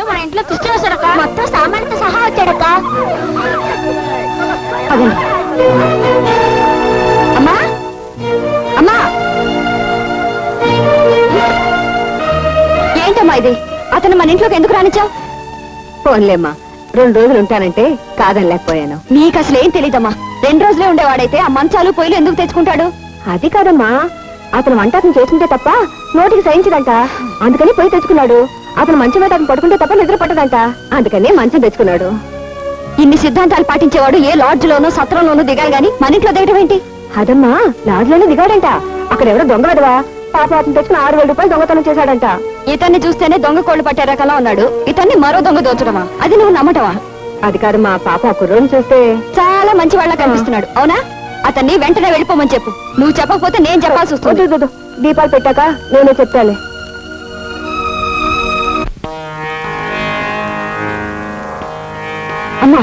మన ఇంట్లో దృష్టి వస్తాడక్క. మొత్తం సామాన్లతో సహా వచ్చాడక్క. అమ్మా అమ్మా, ఏంటమ్మా ఇది? అతను మన ఇంట్లోకి ఎందుకు రానిచ్చావు? ఫోన్లేమ్మా, 2 రోజులు ఉంటానంటే కాదనలేకపోయాను. నీకు అసలు ఏం తెలీదమ్మా. 2 రోజులే ఉండేవాడైతే ఆ మంచాలు పొయ్యిలు ఎందుకు తెచ్చుకుంటాడు? అది కాదమ్మా, అతను వంట అతను చేసుకుంటే తప్ప నోటికి సహించదంట. అందుకని పొయ్యి తెచ్చుకున్నాడు. అతను మంచం మీద అతను పడుకుంటే తప్ప నిద్ర పట్టదంట. అందుకని మంచం తెచ్చుకున్నాడు. ఇన్ని సిద్ధాంతాలు పాటించేవాడు ఏ లాడ్జ్ లోనో సత్రంలోనూ దిగాలి గాని మన ఇంట్లో దిగడం ఏంటి? అదమ్మా, లాడ్జ్లోనే దిగాడంట. అక్కడ ఎవరో దొంగ విధవా పాప అతను తెచ్చుకుని 6,000 రూపాయలు దొంగతనం చేశాడంట. ఇతన్ని చూస్తేనే దొంగ కోళ్లు పట్టే రకంలా ఉన్నాడు. ఇతన్ని మరో దొంగ దోచడమా? అది నువ్వు నమ్మటవా? అది కాదమ్మా, పాప ఆ కుర్రోని చూస్తే చాలా మంచి వాళ్ళ కనిపిస్తున్నాడు. అవునా? అతన్ని వెంటనే వెళ్ళిపోమని చెప్పు. నువ్వు చెప్పకపోతే నేను చెప్పాల్సి వస్తుంది. వద్దు, దీపాలు పెట్టాక నేనే చెప్తాలే. అమ్మా,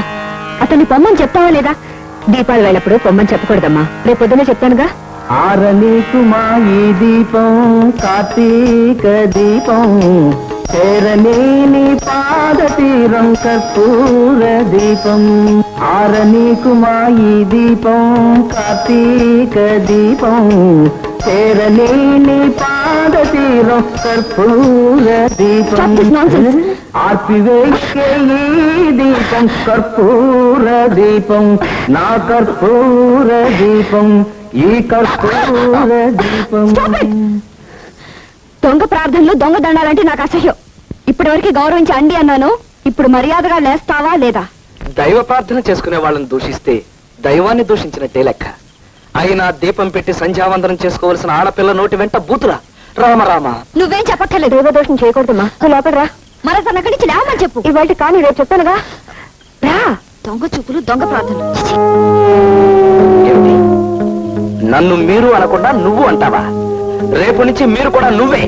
అతన్ని పొమ్మని చెప్తావా లేదా? దీపాలు వెళ్ళప్పుడు పొమ్మని చెప్పకూడదమ్మా, రేపు పొద్దునే చెప్తానుగా. ఆరనీకుమా ఈ దీపం కార్తీక దీపం, చేరలేని పాద తీరం కర్పూర దీపం. ఆరనీకుమా ఈ దీపం కార్తీక దీపం, చేరలేని పాద తీరం కర్పూర దీపం. ఆర్పివేసే ఈ దీపం కర్పూర దీపం, నా కర్పూర దీపం, ఈ కర్పూర దీపం. దొంగ ప్రార్థనలు దొంగ దండాలంటే నాకు అసహ్యం. ఇప్పటి వరకు గౌరవించి అండి అన్నాను. ఇప్పుడు మర్యాదగా లేస్తావా లేదా? దైవ ప్రార్థన చేసుకునే వాళ్ళని దూషిస్తే దైవాన్ని దూషించినట్టే లెక్క. అయినా దీపం పెట్టి సంధ్యావందనం చేసుకోవలసిన ఆడపిల్ల నోటి వెంట బూతురా. రామ రామ, నువ్వేం చెప్పక్కర్లేదు. దైవ దోషం చేయకూడదమ్మా. లోపల రా. మరి తన అక్కడి నుంచి లేవమని చెప్పు. ఇవాళ కానీ రేపు చెప్తానుగా. రా. దొంగ చూపులు దొంగ ప్రార్థనలు. ఏమిటి? నన్ను మీరు అనకుండా నువ్వు అంటావా? రేపు నుంచి మీరు కూడా నువ్వే.